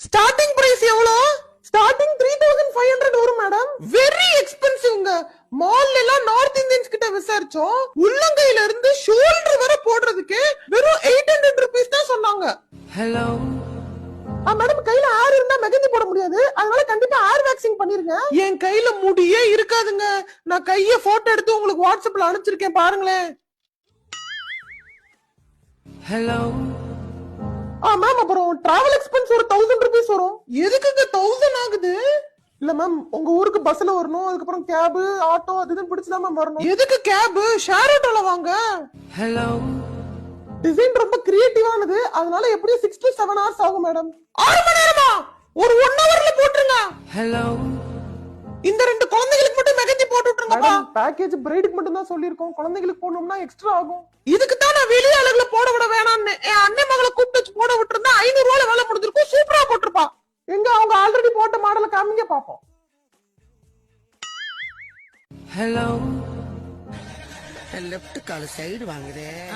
Starting price எவ்வளோ? Starting 3500 வரும் madam. Very எக்ஸ்பென்சிவ்ங்க. மால்ல எல்லாம் நார்த் இந்தியன்ஸ் கிட்ட விசாரிச்சோம், உள்ளங்கையில இருந்து ஷோல்டர் வரை போடுறதுக்கு வெறும் 800 rupees தான் சொன்னாங்க. ஹலோ மேடம், கையில ஆர் இருந்தா மெகந்தி போட முடியாது, அதனால கண்டிப்பா ஆர் வேக்சிங் பண்ணிருங்க. என் கையில முடியே இருக்காதுங்க. நான் கைய போட்டோ எடுத்து உங்களுக்கு வாட்ஸ்அப்ல அனுப்பிச்சிருக்கேன், பாருங்களேன். ஹலோ மேம், அப்புறம் டிராவல் எக்ஸ்பென்ஸ் ஒரு 1000 rupees வரும். எதுக்குங்க 1000 ஆகுது? இல்ல மேம், உங்க ஊருக்கு பஸ்ல வரணும், அதுக்கப்புறம் கேப் ஆட்டோ அது இதுன்னு பிடிச்சுதான் மேம் வரணும். எதுக்கு கேப்? ஷேர் ஆட்டோல வாங்க. ஹலோ டிசைன் ரொம்ப கிரியேட்டிவானது, அதனால எப்படியும் 6 to 7 hours ஆகும் மேடம். 6 மணி நேரமா? ஒரு 1 hourல போட்டுருங்க. ஹலோ இந்த 2 குழந்தைகளுக்கு மட்டும் மெகந்தி போட்டு விட்டுருங்கப்பா. பேக்கேஜ் பிரைடுக்கு மட்டும் தான் சொல்லிருக்கோம், குழந்தைகளுக்கு போடணும்னா எக்ஸ்ட்ரா ஆகும். இதுக்கு தான் நான் வெளிய அழகுல போட விட வேணாம்னு என் அண்ணன் மகளை கூப்பிட்டு வச்சு போட விட்டுருந்தா 500 ரூபாயில வேலை முடிஞ்சிருக்கும், சூப்பரா போட்டிருப்பா. எங்க அவங்க ஆல்ரெடி போட்ட மாடலை காமிங்க பாப்போம். ஹலோ லெஃப்ட் கால் சைடு வாங்குறேன்.